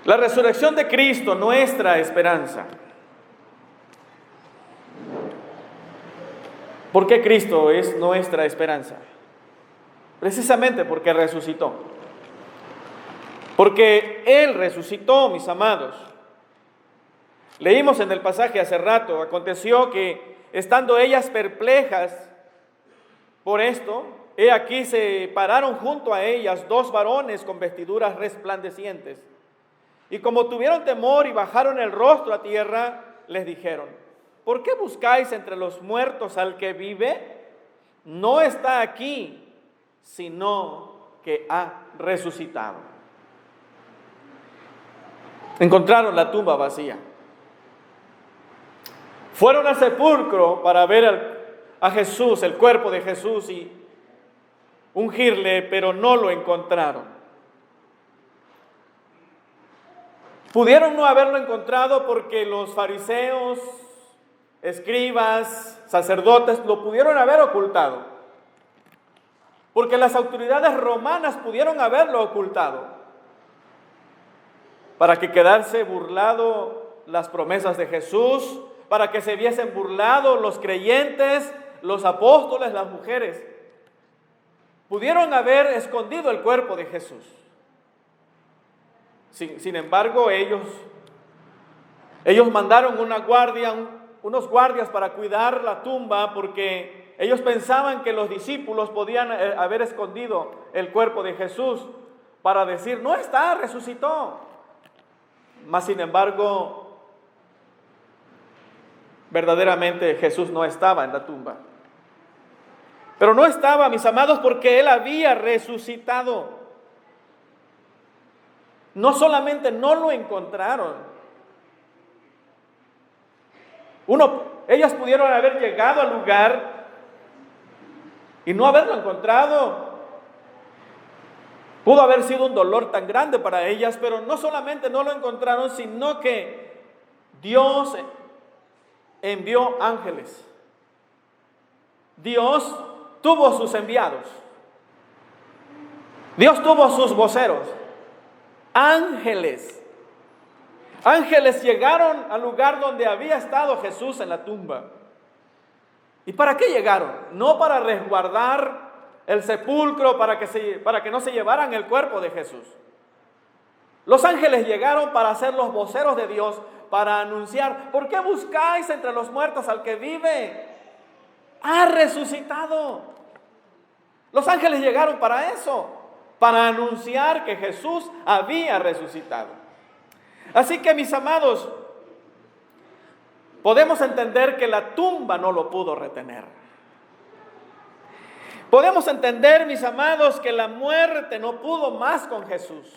La resurrección de Cristo, nuestra esperanza. ¿Por qué Cristo es nuestra esperanza? Precisamente porque resucitó. Porque Él resucitó, mis amados. Leímos en el pasaje hace rato, aconteció que estando ellas perplejas por esto, he aquí se pararon junto a ellas dos varones con vestiduras resplandecientes. Y como tuvieron temor y bajaron el rostro a tierra, les dijeron: ¿por qué buscáis entre los muertos al que vive? No está aquí, sino que ha resucitado. Encontraron la tumba vacía. Fueron al sepulcro para ver a Jesús, el cuerpo de Jesús, y ungirle, pero no lo encontraron. Pudieron no haberlo encontrado porque los fariseos, escribas, sacerdotes lo pudieron haber ocultado. Porque las autoridades romanas pudieron haberlo ocultado para que quedase burlado las promesas de Jesús, para que se viesen burlados los creyentes, los apóstoles, las mujeres. Pudieron haber escondido el cuerpo de Jesús. Sin embargo, ellos mandaron unos guardias para cuidar la tumba, porque ellos pensaban que los discípulos podían haber escondido el cuerpo de Jesús para decir: no está, resucitó. Mas sin embargo, verdaderamente Jesús no estaba en la tumba. Pero no estaba, mis amados, porque Él había resucitado. No solamente no lo encontraron. Ellas pudieron haber llegado al lugar y no haberlo encontrado. Pudo haber sido un dolor tan grande para ellas, pero no solamente no lo encontraron, sino que Dios envió ángeles. Dios tuvo sus enviados. Dios tuvo sus voceros. Ángeles llegaron al lugar donde había estado Jesús en la tumba. ¿Y para qué llegaron? No para resguardar el sepulcro, para que no se llevaran el cuerpo de Jesús. Los ángeles llegaron para ser los voceros de Dios, para anunciar: ¿por qué buscáis entre los muertos al que vive? Ha resucitado. Los ángeles llegaron para eso, para anunciar que Jesús había resucitado. Así que, mis amados, podemos entender que la tumba no lo pudo retener. Podemos entender, mis amados, que la muerte no pudo más con Jesús.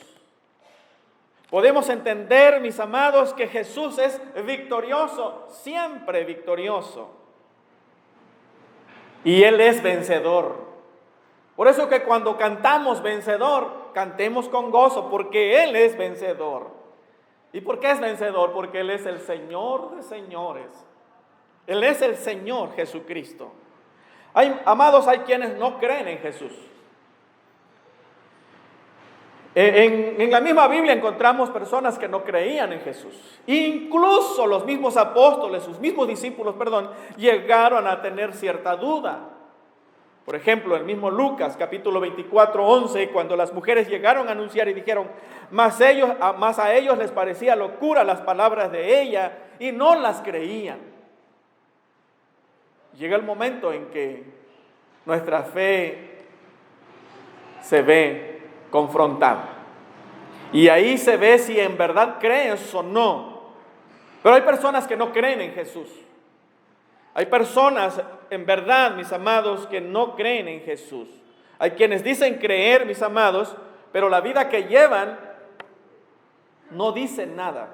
Podemos entender, mis amados, que Jesús es victorioso, siempre victorioso. Y Él es vencedor. Por eso que cuando cantamos vencedor, cantemos con gozo, porque Él es vencedor. ¿Y por qué es vencedor? Porque Él es el Señor de señores. Él es el Señor Jesucristo. Amados, hay quienes no creen en Jesús. En la misma Biblia encontramos personas que no creían en Jesús. Incluso los mismos apóstoles, sus mismos discípulos, llegaron a tener cierta duda. Por ejemplo, el mismo Lucas, capítulo 24, 11, cuando las mujeres llegaron a anunciar y dijeron: mas a ellos les parecía locura las palabras de ella y no las creían. Llega el momento en que nuestra fe se ve confrontada. Y ahí se ve si en verdad crees o no. Pero hay personas que no creen en Jesús. Hay personas, en verdad, mis amados, que no creen en Jesús. Hay quienes dicen creer, mis amados, pero la vida que llevan no dice nada.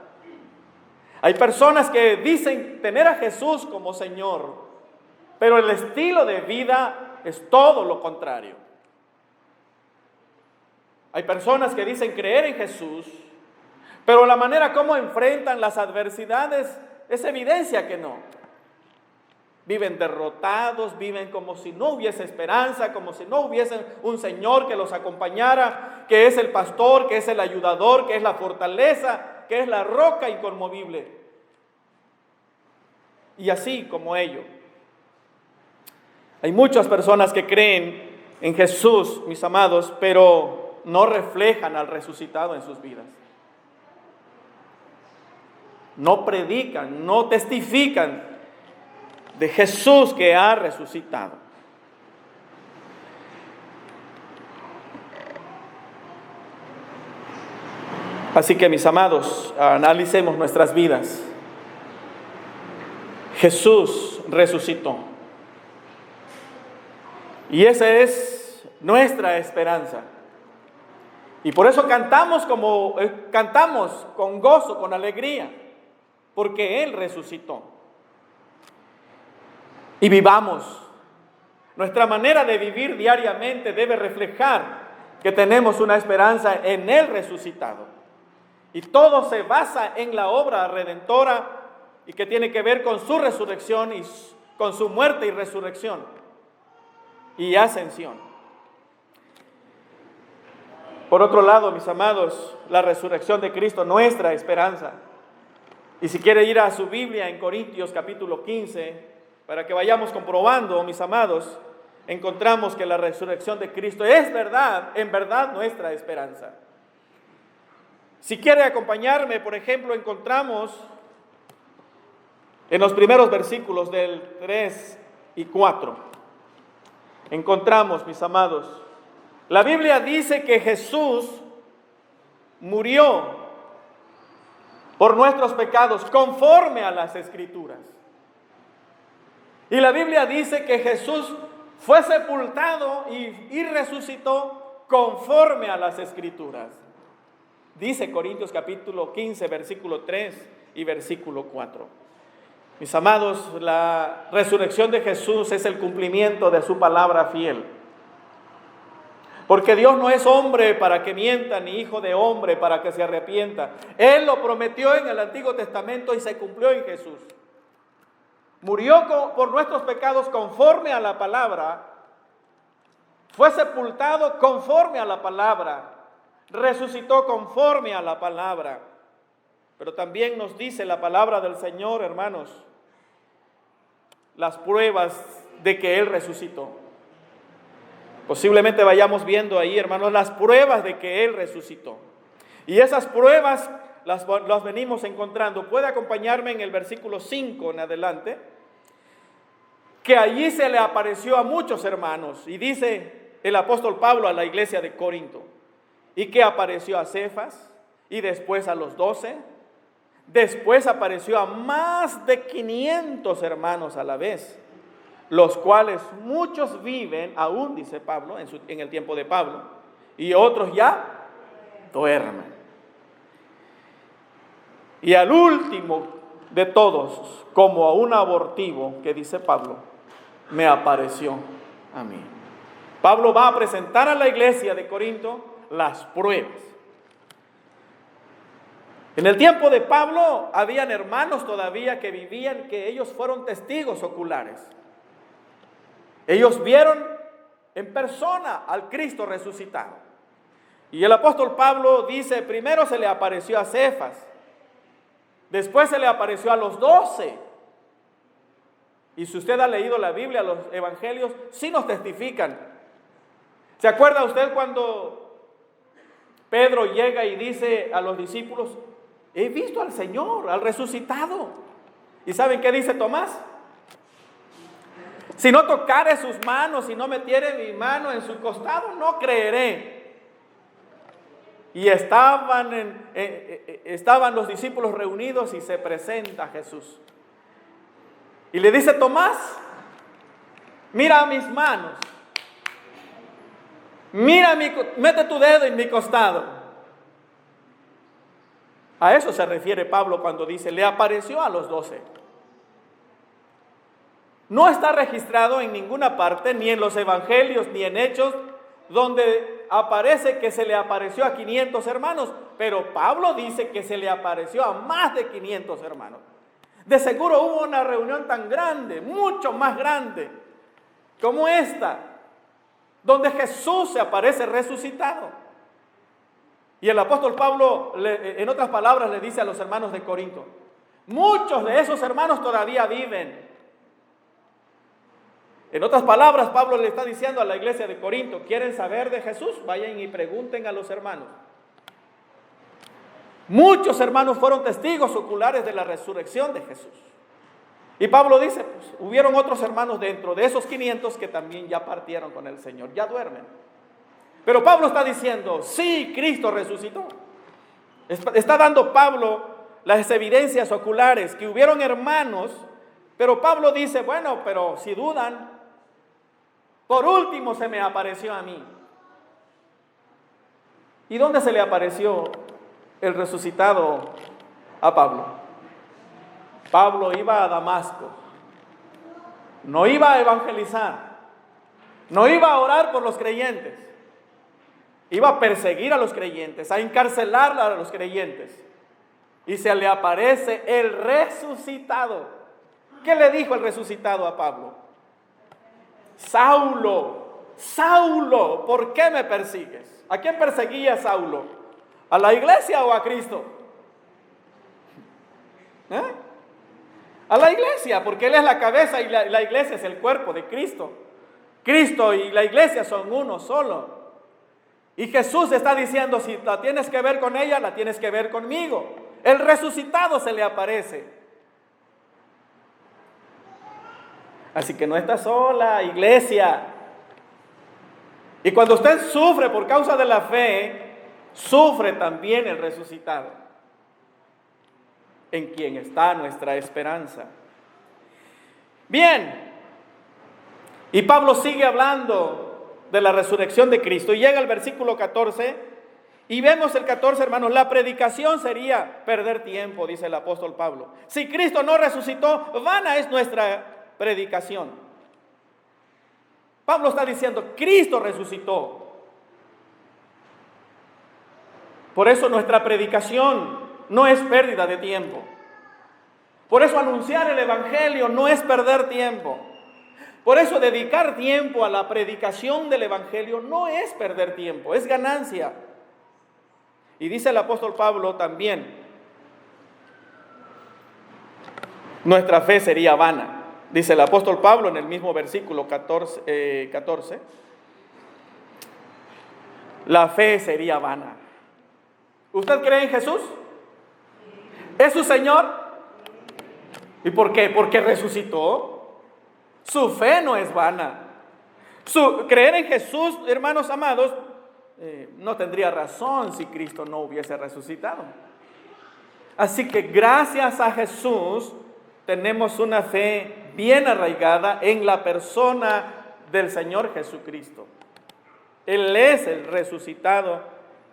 Hay personas que dicen tener a Jesús como Señor, pero el estilo de vida es todo lo contrario. Hay personas que dicen creer en Jesús, pero la manera como enfrentan las adversidades es evidencia que no. viven derrotados, viven como si no hubiese esperanza, como si no hubiese un Señor que los acompañara, que es el pastor, que es el ayudador, que es la fortaleza, que es la roca inconmovible. Y así como ellos, hay muchas personas que creen en Jesús, mis amados, pero no reflejan al resucitado en sus vidas. No predican, no testifican de Jesús que ha resucitado. Así que, mis amados, analicemos nuestras vidas. Jesús resucitó. Y esa es nuestra esperanza. Y por eso cantamos con gozo, con alegría, porque Él resucitó. Y vivamos. Nuestra manera de vivir diariamente debe reflejar que tenemos una esperanza en el resucitado. Y todo se basa en la obra redentora y que tiene que ver con su resurrección y con su muerte y resurrección y ascensión. Por otro lado, mis amados, la resurrección de Cristo, nuestra esperanza. Y si quiere ir a su Biblia en Corintios capítulo 15, para que vayamos comprobando, mis amados, encontramos que la resurrección de Cristo es verdad, en verdad nuestra esperanza. Si quiere acompañarme, por ejemplo, encontramos en los primeros versículos del 3 y 4, encontramos, mis amados, la Biblia dice que Jesús murió por nuestros pecados conforme a las Escrituras. Y la Biblia dice que Jesús fue sepultado y resucitó conforme a las Escrituras. Dice Corintios capítulo 15, versículo 3 y versículo 4. Mis amados, la resurrección de Jesús es el cumplimiento de su palabra fiel. Porque Dios no es hombre para que mienta, ni hijo de hombre para que se arrepienta. Él lo prometió en el Antiguo Testamento y se cumplió en Jesús. Murió por nuestros pecados conforme a la palabra, fue sepultado conforme a la palabra, resucitó conforme a la palabra. Pero también nos dice la palabra del Señor, hermanos, las pruebas de que Él resucitó. Posiblemente vayamos viendo ahí, hermanos, las pruebas de que Él resucitó. Y esas pruebas las venimos encontrando. Puede acompañarme en el versículo 5 en adelante, que allí se le apareció a muchos hermanos. Y dice el apóstol Pablo a la iglesia de Corinto, y que apareció a Cefas, y después a los 12, después apareció a más de 500 hermanos a la vez, los cuales muchos viven aún, dice Pablo, en el tiempo de Pablo, y otros ya duermen. Y al último de todos, como a un abortivo, que dice Pablo, me apareció a mí. Pablo va a presentar a la iglesia de Corinto las pruebas. En el tiempo de Pablo habían hermanos todavía que vivían, que ellos fueron testigos oculares. Ellos vieron en persona al Cristo resucitado. Y el apóstol Pablo dice, primero se le apareció a Cefas, después se le apareció a los 12. Y si usted ha leído la Biblia, los evangelios, sí nos testifican. ¿Se acuerda usted cuando Pedro llega y dice a los discípulos, he visto al Señor, al resucitado? ¿Y saben qué dice Tomás? Si no tocare sus manos, si no metiere mi mano en su costado, no creeré. Y estaban los discípulos reunidos y se presenta Jesús. Y le dice, Tomás, mira mis manos, mete tu dedo en mi costado. A eso se refiere Pablo cuando dice, le apareció a los 12. No está registrado en ninguna parte, ni en los evangelios, ni en Hechos, donde aparece que se le apareció a 500 hermanos, pero Pablo dice que se le apareció a más de 500 hermanos. De seguro hubo una reunión tan grande, mucho más grande, como esta, donde Jesús se aparece resucitado. Y el apóstol Pablo, en otras palabras, le dice a los hermanos de Corinto, muchos de esos hermanos todavía viven. En otras palabras, Pablo le está diciendo a la iglesia de Corinto, ¿quieren saber de Jesús? Vayan y pregunten a los hermanos. Muchos hermanos fueron testigos oculares de la resurrección de Jesús. Y Pablo dice, pues, hubieron otros hermanos dentro de esos 500 que también ya partieron con el Señor, ya duermen. Pero Pablo está diciendo, sí, Cristo resucitó. Está dando Pablo las evidencias oculares, que hubieron hermanos, pero Pablo dice, bueno, pero si dudan, por último se me apareció a mí. ¿Y dónde se le apareció el resucitado a Pablo? Pablo iba a Damasco, no iba a evangelizar, no iba a orar por los creyentes, iba a perseguir a los creyentes, a encarcelar a los creyentes. Y se le aparece el resucitado. ¿Qué le dijo el resucitado a Pablo? Saulo, Saulo, ¿por qué me persigues? ¿A quién perseguía Saulo? ¿A la iglesia o a Cristo? A la iglesia, porque Él es la cabeza y la iglesia es el cuerpo de Cristo. Cristo y la iglesia son uno solo. Y Jesús está diciendo, si la tienes que ver con ella, la tienes que ver conmigo. El resucitado se le aparece. Así que no está sola, iglesia. Y cuando usted sufre por causa de la fe, sufre también el resucitado, en quien está nuestra esperanza. Bien, y Pablo sigue hablando de la resurrección de Cristo y llega al versículo 14 y vemos el 14, hermanos. La predicación sería perder tiempo, dice el apóstol Pablo. Si Cristo no resucitó, vana es nuestra predicación. Pablo está diciendo, Cristo resucitó. Por eso nuestra predicación no es pérdida de tiempo. Por eso anunciar el evangelio no es perder tiempo. Por eso dedicar tiempo a la predicación del evangelio no es perder tiempo, es ganancia. Y dice el apóstol Pablo también, nuestra fe sería vana. Dice el apóstol Pablo en el mismo versículo 14, la fe sería vana. ¿Usted cree en Jesús? ¿Es su Señor? ¿Y por qué? Porque resucitó. Su fe no es vana. Creer en Jesús, hermanos amados, no tendría razón si Cristo no hubiese resucitado. Así que gracias a Jesús tenemos una fe bien arraigada en la persona del Señor Jesucristo. Él es el resucitado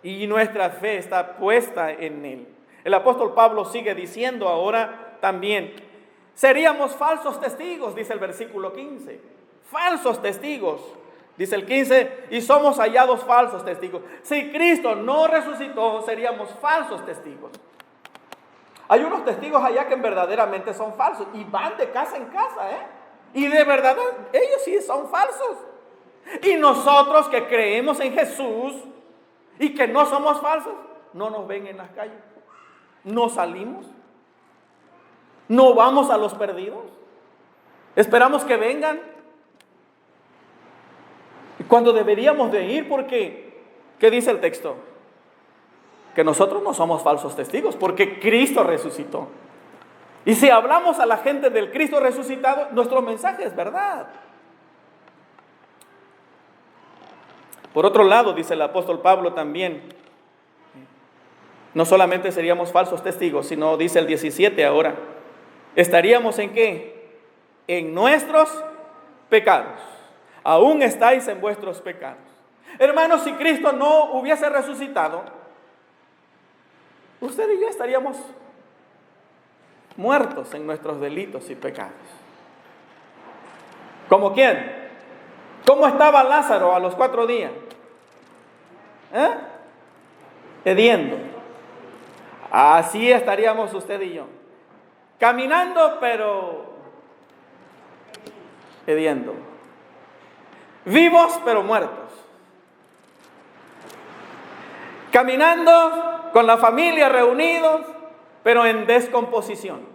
y nuestra fe está puesta en Él. El apóstol Pablo sigue diciendo ahora también, seríamos falsos testigos, dice el versículo 15. Falsos testigos, dice el 15, y somos hallados falsos testigos. Si Cristo no resucitó, seríamos falsos testigos. Hay unos testigos allá que verdaderamente son falsos y van de casa en casa, y de verdad ellos sí son falsos. Y nosotros que creemos en Jesús y que no somos falsos, no nos ven en las calles, no salimos, no vamos a los perdidos, esperamos que vengan cuando deberíamos de ir, porque ¿qué dice el texto? Que nosotros no somos falsos testigos porque Cristo resucitó. Y si hablamos a la gente del Cristo resucitado, nuestro mensaje es verdad. Por otro lado, dice el apóstol Pablo también, no solamente seríamos falsos testigos, sino dice el 17 ahora, ¿estaríamos en qué? En nuestros pecados. Aún estáis en vuestros pecados. Hermanos, si Cristo no hubiese resucitado, usted y yo estaríamos muertos en nuestros delitos y pecados. ¿Cómo quién? ¿Cómo estaba Lázaro a los 4 días? Hediendo. Así estaríamos usted y yo. caminando pero hediendo, vivos pero muertos, caminando con la familia reunidos pero en descomposición.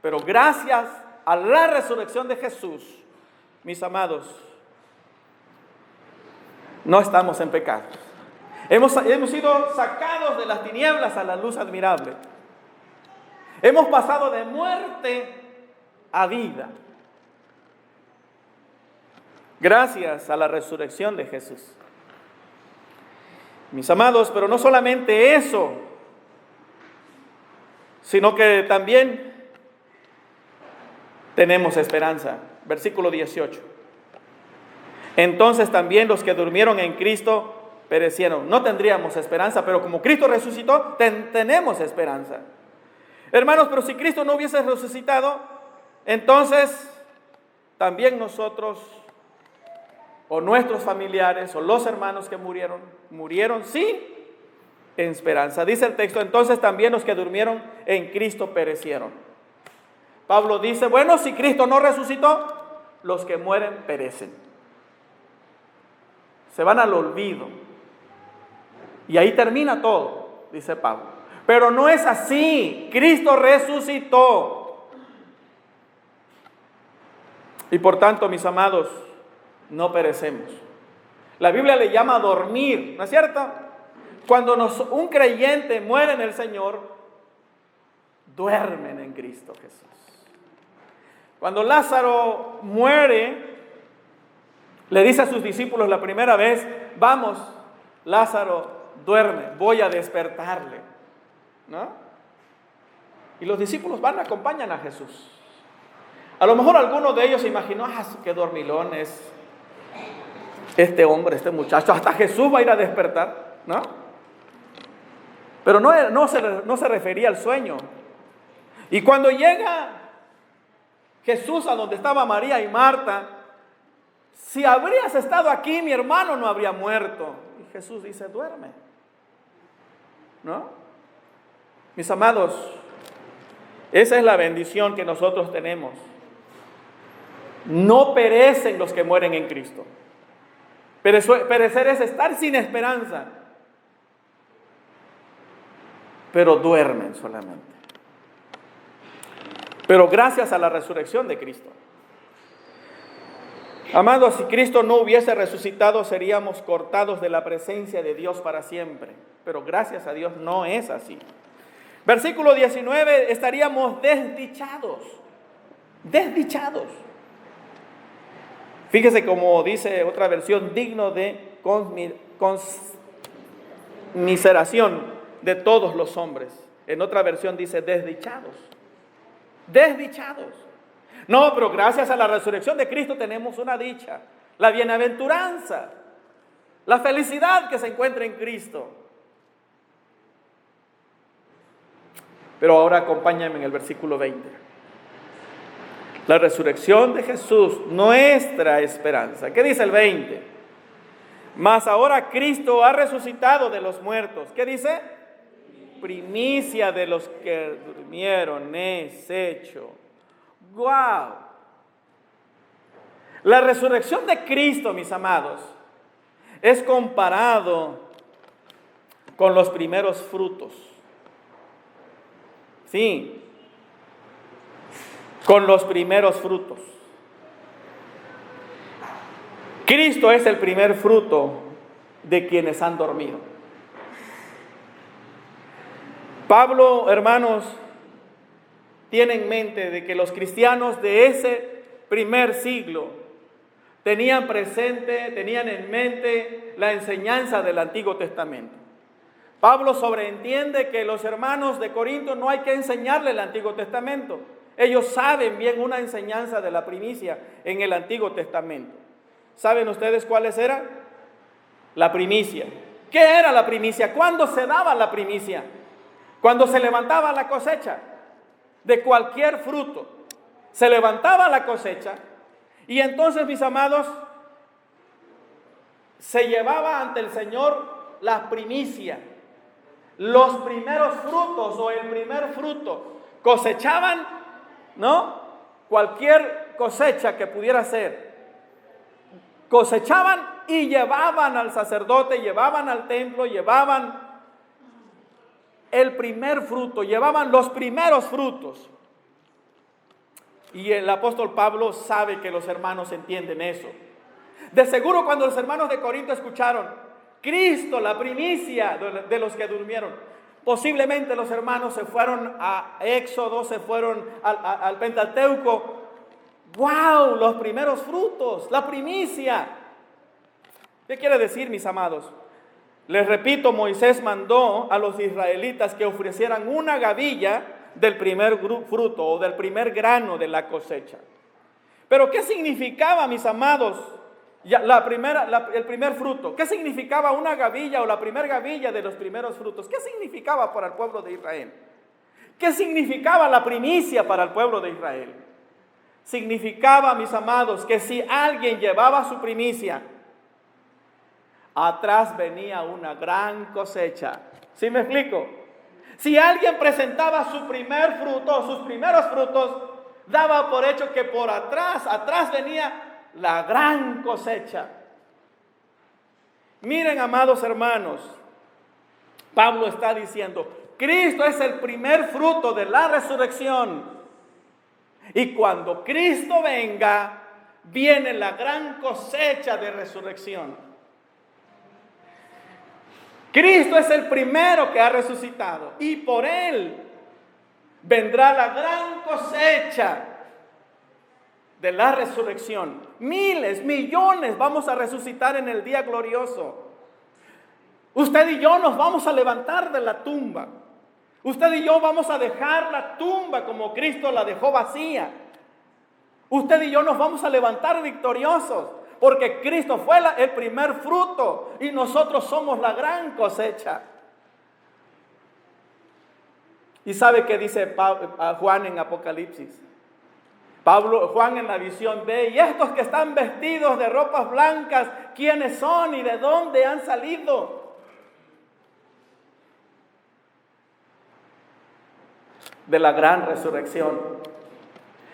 Pero gracias a la resurrección de Jesús, mis amados, no estamos en pecado. Hemos sido sacados de las tinieblas a la luz admirable. Hemos pasado de muerte a vida. Gracias a la resurrección de Jesús. Mis amados, pero no solamente eso, sino que también tenemos esperanza. Versículo 18. Entonces también los que durmieron en Cristo perecieron. No tendríamos esperanza, pero como Cristo resucitó, tenemos esperanza. Hermanos, pero si Cristo no hubiese resucitado, entonces también nosotros, o nuestros familiares, o los hermanos que murieron sin esperanza. Dice el texto, entonces también los que durmieron en Cristo perecieron. Pablo dice, bueno, si Cristo no resucitó, los que mueren perecen. Se van al olvido. Y ahí termina todo, dice Pablo. Pero no es así. Cristo resucitó. Y por tanto, mis amados, no perecemos. La Biblia le llama dormir, ¿no es cierto? Cuando un creyente muere en el Señor, duermen en Cristo Jesús. Cuando Lázaro muere, le dice a sus discípulos la primera vez, vamos, Lázaro duerme, voy a despertarle, ¿no? Y los discípulos van, acompañan a Jesús. A lo mejor alguno de ellos se imaginó, qué dormilón es este hombre, este muchacho, hasta Jesús va a ir a despertar, ¿no? Pero no se refería al sueño. Y cuando llega Jesús a donde estaba María y Marta, si habrías estado aquí, mi hermano no habría muerto. Y Jesús dice, duerme, ¿no? Mis amados, esa es la bendición que nosotros tenemos. No perecen los que mueren en Cristo. Perecer es estar sin esperanza. Pero duermen solamente. Pero gracias a la resurrección de Cristo. Amados, si Cristo no hubiese resucitado, seríamos cortados de la presencia de Dios para siempre. Pero gracias a Dios no es así. Versículo 19, estaríamos desdichados. Desdichados. Fíjese como dice otra versión, digno de conmiseración de todos los hombres. En otra versión dice desdichados. Desdichados. No, pero gracias a la resurrección de Cristo tenemos una dicha, la bienaventuranza, la felicidad que se encuentra en Cristo. Pero ahora acompáñame en el versículo 20. La resurrección de Jesús, nuestra esperanza. ¿Qué dice el 20? Mas ahora Cristo ha resucitado de los muertos. ¿Qué dice? Primicia de los que durmieron es hecho. ¡Guau! La resurrección de Cristo, mis amados, es comparado con los primeros frutos. Sí, con los primeros frutos. Cristo es el primer fruto de quienes han dormido. Pablo, hermanos, tiene en mente de que los cristianos de ese primer siglo tenían presente, tenían en mente la enseñanza del Antiguo Testamento. Pablo sobreentiende que los hermanos de Corinto no hay que enseñarle el Antiguo Testamento. Ellos saben bien una enseñanza de la primicia en el Antiguo Testamento. ¿Saben ustedes cuáles eran? La primicia. ¿Qué era la primicia? ¿Cuándo se daba la primicia? Cuando se levantaba la cosecha de cualquier fruto. Se levantaba la cosecha y entonces, mis amados, se llevaba ante el Señor la primicia, los primeros frutos o el primer fruto. cosechaban, ¿no? Cualquier cosecha que pudiera ser. Cosechaban y llevaban al sacerdote, llevaban al templo, llevaban el primer fruto, llevaban los primeros frutos. Y el apóstol Pablo sabe que los hermanos entienden eso. De seguro cuando los hermanos de Corinto escucharon, Cristo, la primicia de los que durmieron, posiblemente los hermanos se fueron a Éxodo, se fueron al Pentateuco. ¡Wow! Los primeros frutos, la primicia. ¿Qué quiere decir, mis amados? Les repito, Moisés mandó a los israelitas que ofrecieran una gavilla del primer fruto o del primer grano de la cosecha. Pero ¿qué significaba, mis amados, el primer fruto? ¿Qué significaba una gavilla o la primera gavilla de los primeros frutos? ¿Qué significaba para el pueblo de Israel? ¿Qué significaba la primicia para el pueblo de Israel? Significaba, mis amados, que si alguien llevaba su primicia, atrás venía una gran cosecha. ¿Sí me explico? Si alguien presentaba su primer fruto, sus primeros frutos, daba por hecho que por atrás venía la gran cosecha. Miren, amados hermanos, Pablo está diciendo, Cristo es el primer fruto de la resurrección. Y cuando Cristo venga, viene la gran cosecha de resurrección. Cristo es el primero que ha resucitado y por Él vendrá la gran cosecha de la resurrección. Miles, millones vamos a resucitar en el día glorioso. Usted y yo nos vamos a levantar de la tumba. Usted y yo vamos a dejar la tumba como Cristo la dejó vacía. Usted y yo nos vamos a levantar victoriosos. Porque Cristo fue el primer fruto y nosotros somos la gran cosecha. ¿Y sabe qué dice Juan en Apocalipsis? Juan en la visión ve, y estos que están vestidos de ropas blancas, ¿quiénes son y de dónde han salido? De la gran resurrección.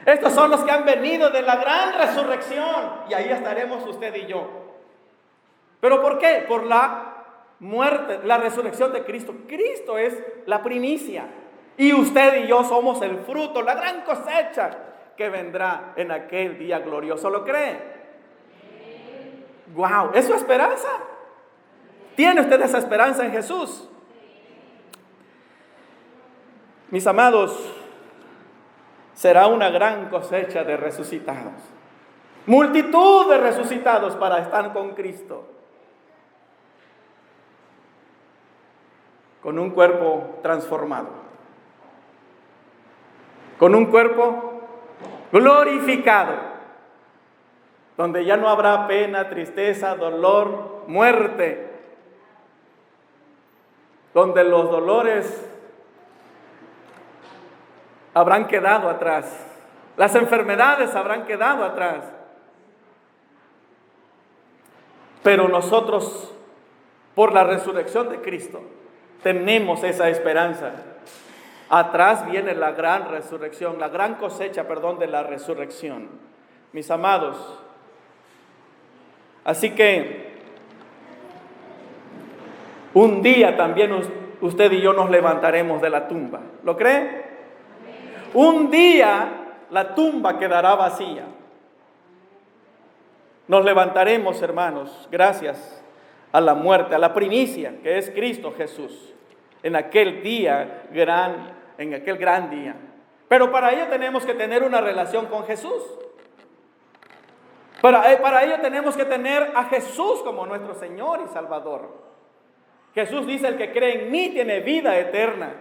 Estos son los que han venido de la gran resurrección. Y ahí estaremos usted y yo. ¿Pero por qué? Por la muerte, la resurrección de Cristo. Cristo es la primicia. Y usted y yo somos el fruto, la gran cosecha que vendrá en aquel día glorioso. ¿Lo cree? ¡Wow! ¿Es su esperanza? ¿Tiene usted esa esperanza en Jesús? Mis amados, será una gran cosecha de resucitados. Multitud de resucitados para estar con Cristo. Con un cuerpo transformado. Con un cuerpo glorificado. Donde ya no habrá pena, tristeza, dolor, muerte. Donde los dolores habrán quedado atrás. Las enfermedades habrán quedado atrás. Pero nosotros, por la resurrección de Cristo, tenemos esa esperanza. Atrás viene la gran resurrección, la gran cosecha, de la resurrección. Mis amados, así que un día también usted y yo nos levantaremos de la tumba. ¿Lo cree? Un día la tumba quedará vacía. Nos levantaremos, hermanos, gracias a la muerte, a la primicia que es Cristo Jesús, en aquel gran día. Pero para ello tenemos que tener una relación con Jesús. Para ello tenemos que tener a Jesús como nuestro Señor y Salvador. Jesús dice, el que cree en mí tiene vida eterna.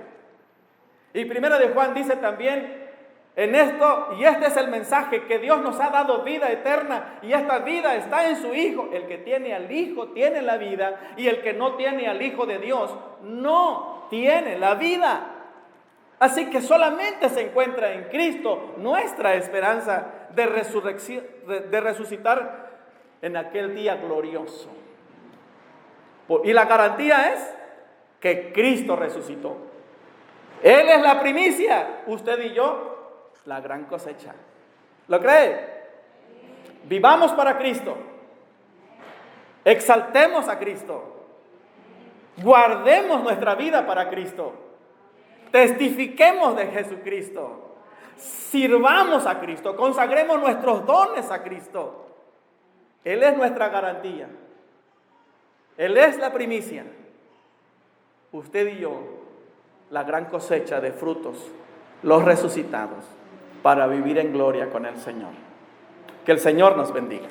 Y primera de Juan dice también en esto, y este es el mensaje, que Dios nos ha dado vida eterna, y esta vida está en su Hijo. El que tiene al Hijo tiene la vida, y el que no tiene al Hijo de Dios no tiene la vida. Así que solamente se encuentra en Cristo nuestra esperanza de resurrección, de resucitar en aquel día glorioso. Y la garantía es que Cristo resucitó. Él es la primicia, usted y yo, la gran cosecha. ¿Lo cree? Vivamos para Cristo. Exaltemos a Cristo. Guardemos nuestra vida para Cristo. Testifiquemos de Jesucristo. Sirvamos a Cristo. Consagremos nuestros dones a Cristo. Él es nuestra garantía. Él es la primicia. Usted y yo, la gran cosecha de frutos, los resucitados, para vivir en gloria con el Señor. Que el Señor nos bendiga.